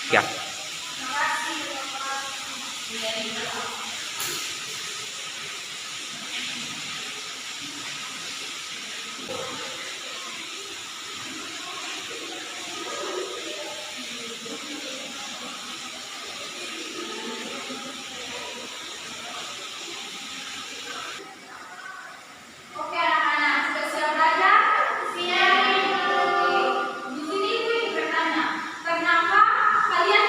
Ya. Oke anak-anak, sudah siap belajar? Siap. Di sini Ibu ingin bertanya, kenapa kalian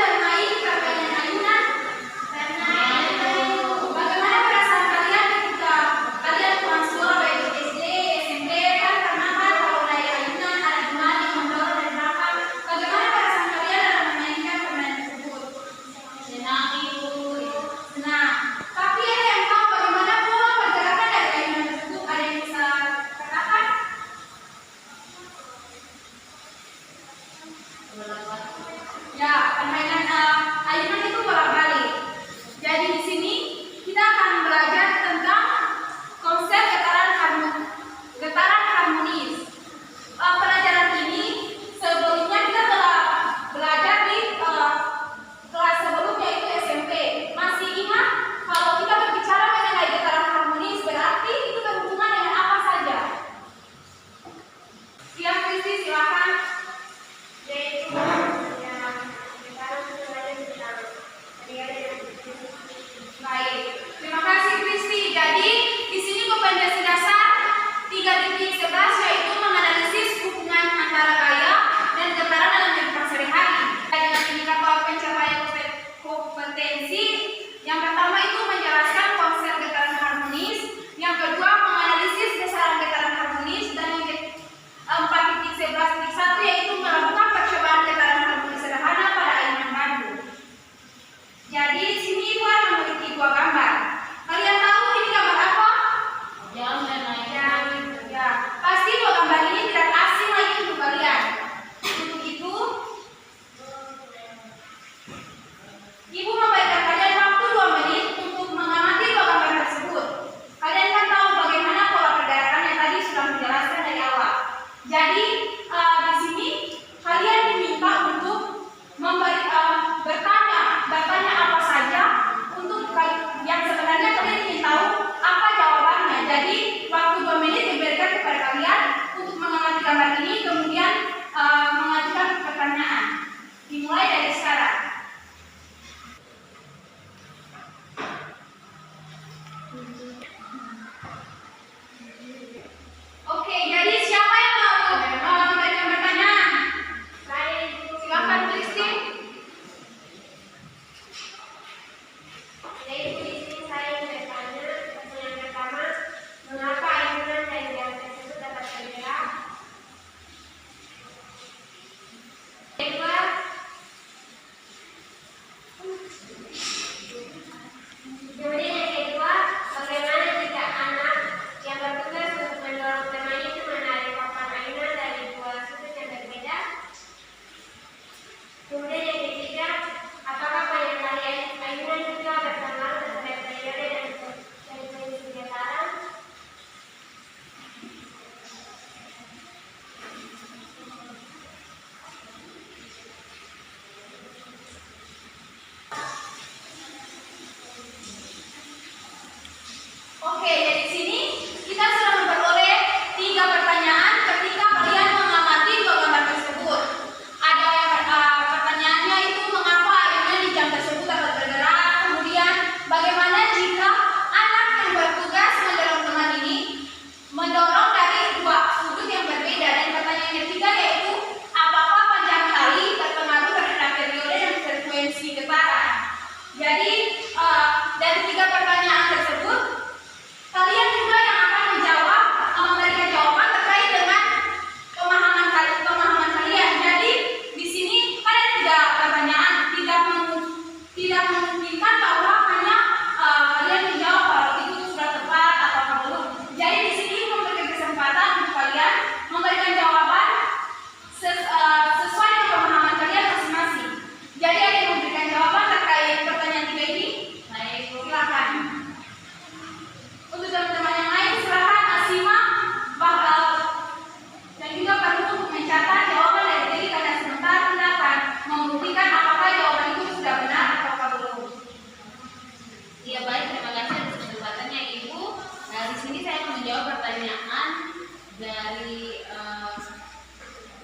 dari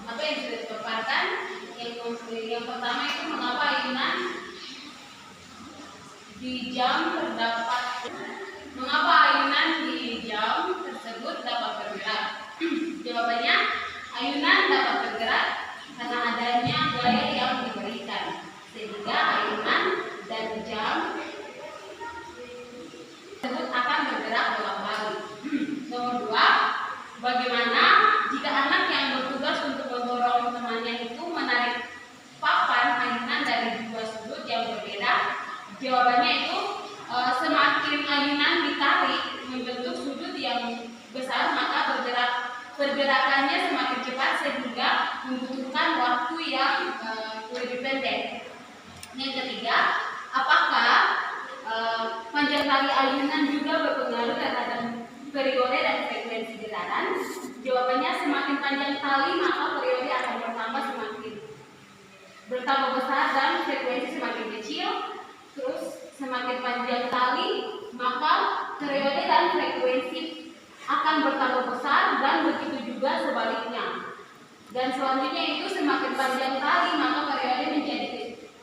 apa yang sudah dipaparkan. Yang pertama itu mengapa ayunan di jam terdapat, mengapa ayunan di jam tersebut dapat bergerak? Jawabannya, ayunan dapat bergerak karena adanya gaya yang diberikan, sehingga ayunan dan jam tersebut akan bergerak bolak-balik. Nomor 2, bagaimana jika anak yang bertugas untuk mendorong temannya itu menarik papan ayunan dari dua sudut yang berbeda? Jawabannya itu semakin ayunan ditarik membentuk sudut yang besar, maka pergerakannya semakin cepat sehingga membutuhkan waktu yang lebih pendek. Yang ketiga, apakah panjang tali ayunan juga berpengaruh terhadap periode dan frekuensi getaran? Jawabannya, semakin panjang tali maka periode akan bertambah besar dan frekuensi semakin kecil. Terus semakin panjang tali maka periode dan frekuensi akan bertambah besar, dan begitu juga sebaliknya. Dan selanjutnya itu semakin panjang tali maka periode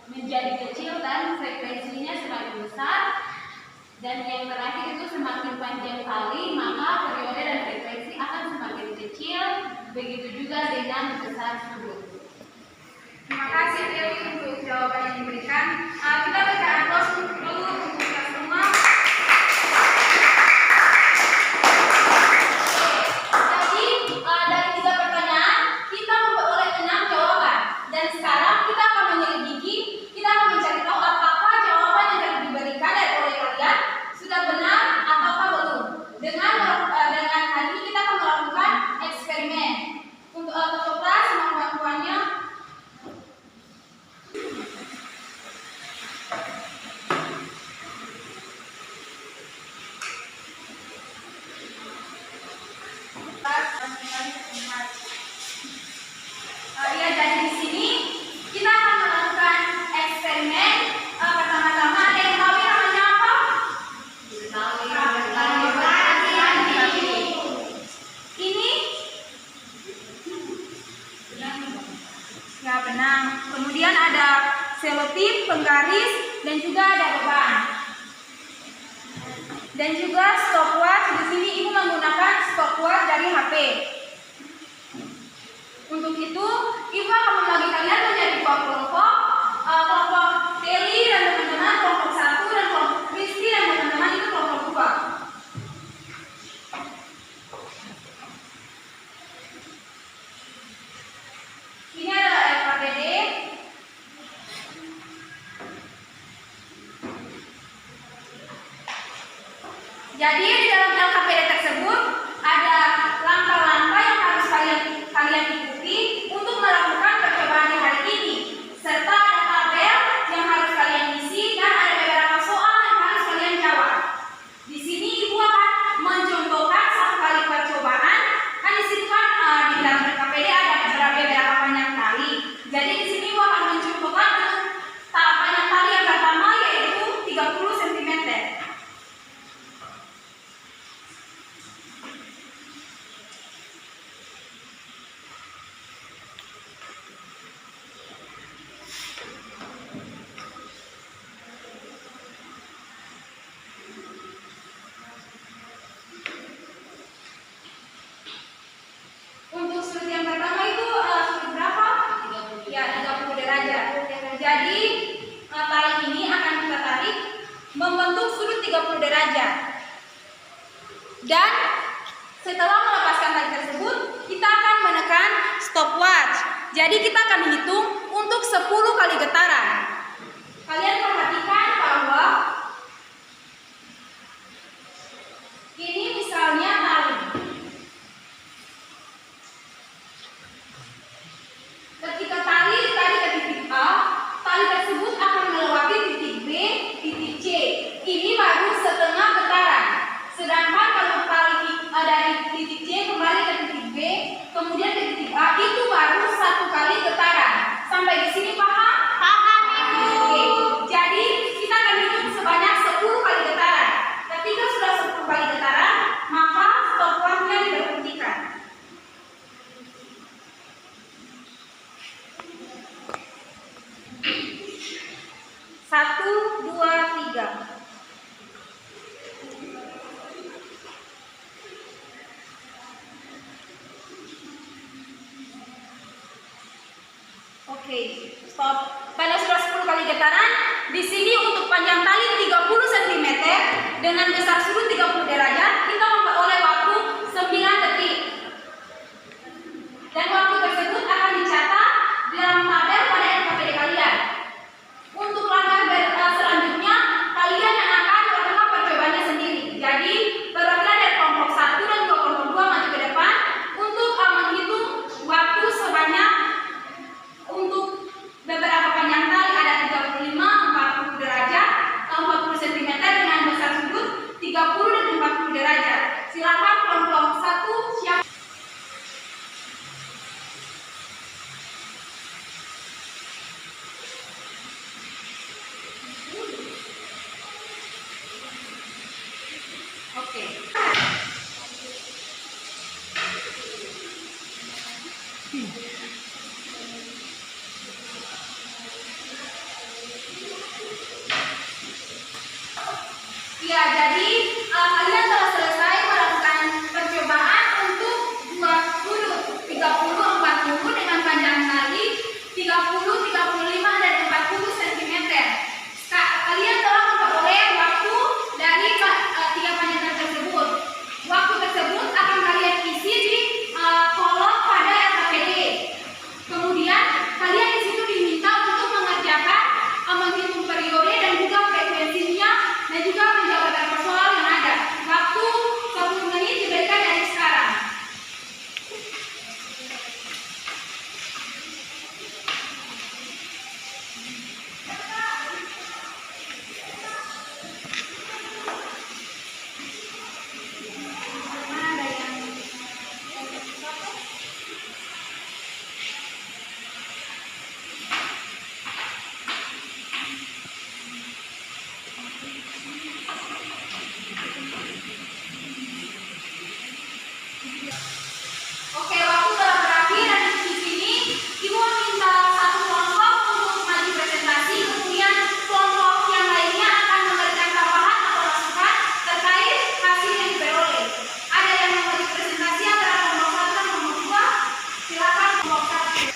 menjadi kecil dan frekuensinya semakin besar. Dan yang terakhir itu semakin panjang tali maka periode dan frekuensi akan semakin kecil, begitu juga dengan besar sudut. Terima kasih Dewi untuk jawaban yang diberikan. Kita berikan aplaus dulu untuk kita semua. Jadi dari 3 pertanyaan kita memperoleh 6 jawaban, dan sekarang kita akan menyelidiki, kita akan mencari tahu apakah jawaban yang tadi diberikan oleh kalian sudah benar ataukah belum. Dengan hal ini kita akan melakukan eksperimen. Untuk peserta semampu-mampuannya. Ya, jadi di sini kita akan melakukan eksperimen. Pertama-tama ada yang tahu namanya apa? Ini ya, benang. Kemudian ada selotip, penggaris, dan juga ada beban. Dan juga stopwatch. Di sini ibu menggunakan stopwatch dari HP. Untuk itu, ibu akan membagi kalian menjadi 2 kelompok. Kelompok Deli dan teman-teman, kelompok 1, dan kelompok Kristi dan teman-teman itu kelompok 2. Ini adalah LKPD. Jadi di dalam LKPD tersebut ada langkah-langkah yang harus kalian ikuti untuk melakukan percobaan di hari ini, serta ada tabel yang harus kalian isi dan ada beberapa soal yang harus kalian jawab. Di sini ibu akan mencontohkan 1 kali percobaan. Kan di sini kan di dalam LKPD ada beberapa panjang tali. Jadi di sini ibu akan mencontohkan panjang tali yang pertama, yaitu 30 cm. Untuk sudut yang pertama itu sudut berapa? 30. Ya, 30 derajat. Jadi tali ini akan kita tarik membentuk sudut 30 derajat. Dan setelah melepaskan tali tersebut, kita akan menekan stopwatch. Jadi kita akan hitung untuk 10 kali getaran. Kalian perhatikan bahwa ini misalnya tali. Ketika tali ditarik ke titik A, tali tersebut akan melewati titik B, titik C. Ini baru setengah getaran. Sedangkan kalau tali dari titik C kembali ke titik B, kemudian ke titik A, itu baru 1 kali getaran. Sampai di sini paham? Paham, Ibu. Oke. Jadi kita akan hitung sebanyak 10 kali getaran. Ketika sudah 10 kali getaran, maka stopwatch-nya diberhentikan. Oke, stop. Karena sudah 10 kali getaran, di sini untuk panjang tali 30 cm dengan besar sudut 30 derajat, kita memperoleh waktu 9 detik. Dan waktu tersebut akan dicatat di dalam tabel pada NKPD kalian. Untuk langkah selanjutnya, kalian yang akan melakukan percobaannya sendiri. Jadi, perwakilan dari kelompok 1 dan juga kelompok 2 maju ke depan untuk menghitung waktu sebanyak untuk beberapa panjang tali ada 35, 40 derajat, 40 cm dengan besar sudut 30 dan 40 derajat. Silakan kelompok 1 siap. Oke. Ya, jadi kalian telah selesai melakukan percobaan untuk 20, 30, 40 dengan panjang tali 30, 35 dan 40 cm. Kalian telah memperoleh waktu dari 3 panjang tali tersebut. Waktu tersebut akan kalian isi di kolom pada LKPD. Kemudian kalian di situ diminta untuk mengerjakan menghitung periode dan juga frekuensinya dan juga menjawab persoalan yang ada. Waktu 10 menit diberikan dari sekarang. Oke, waktu telah berakhir dan di sini Ibu minta satu kelompok untuk maju presentasi, kemudian kelompok yang lainnya akan memberikan tambahan atau masukan terkait hasil yang diperoleh. Ada yang mau maju presentasi antara kelompok 1 dan kelompok 2? Silakan kelompok 1.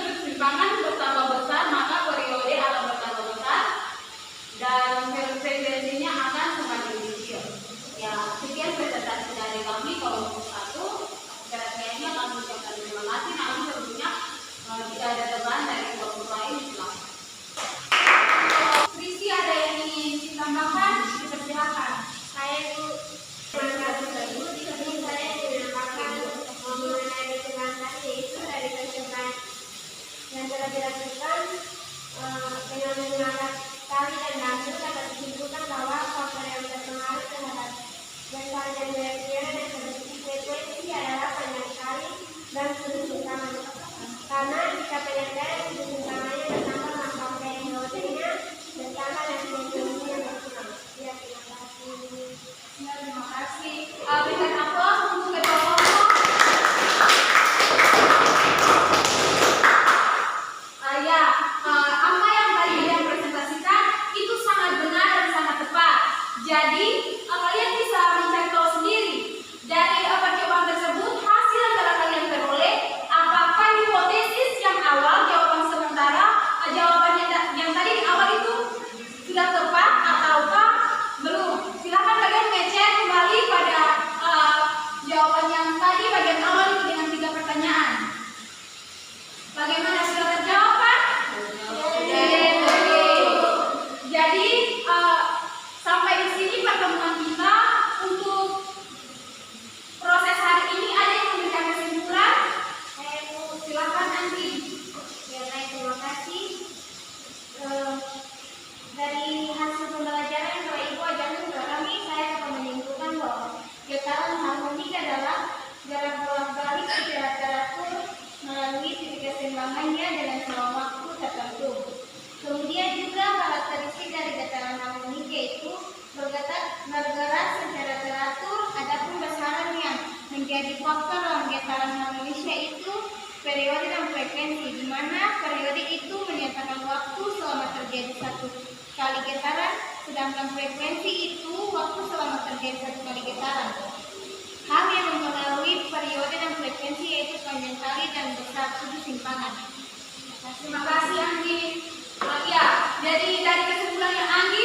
sudut simpangan bertambah besar, maka periode akan bertambah besar dan frekuensinya akan semakin kecil. Ya, sekian presentasi dari kami kelompok 1. Kira-kira kami ucapkan terima kasih. Namun tentunya jika ada teman dari kelompok lain, silakan. Rizky, ada yang ingin ditambahkan? Dipersilakan. Saya itu tersebut sebelum saya menambahkan mengenai dokumentasi yaitu dari percobaan yang telah dilakukan dengan menggunakan kali dan batu dapat disimpulkan bahwa faktor yang berpengaruh terhadap besarnya nilai dan frekuensi adalah panjang kali dan sudut simpangan. Karena jika penyandaran sudut simpangannya bertambah maka periodenya bertambah dan frekuensinya berkurang. Ya, terima kasih. Ya, terima kasih. Berikan aplaus untuk ketua kelompok. Apa yang tadi kalian presentasikan itu sangat benar dan sangat tepat. Jadi kalian bisa mencari tahu sendiri dari percobaan tersebut hasil yang telah kalian peroleh. Apakah hipotesis yang awal jawaban sementara jawabannya yang tadi di awal itu sudah tepat ataukah belum? Silakan kalian ngecek kembali pada jawaban yang tadi bagian awal itu dengan 3 pertanyaan. Bagaimana, sudah terjawab kan? Jadi sampai di sini pertemuan kita untuk proses hari ini. Ada yang memberikan kesimpulan? Silakan Andri. Ya, baik, terima kasih. Dari hasil pembelajaran yang Bapak Ibu ajarkan kepada kami, saya dapat menyimpulkan bahwa getaran harmonik adalah gerak bolak-balik secara teratur melalui titik keseimbangannya dalam selang waktu tertentu. Kemudian juga karakteristik dari getaran harmonik yaitu bergerak secara teratur, adapun besaran yang menjadi faktor dalam getaran harmonisnya itu periode dan frekuensi, di mana periode itu menyatakan waktu selama terjadi satu kali getaran, sedangkan frekuensi itu waktu selama terjadi satu kali getaran. Hal yang mempengaruhi periode dan frekuensi yaitu panjang kali dan besar sudut simpangan. Terima kasih Anggi. Ya, jadi dari kesimpulannya Anggi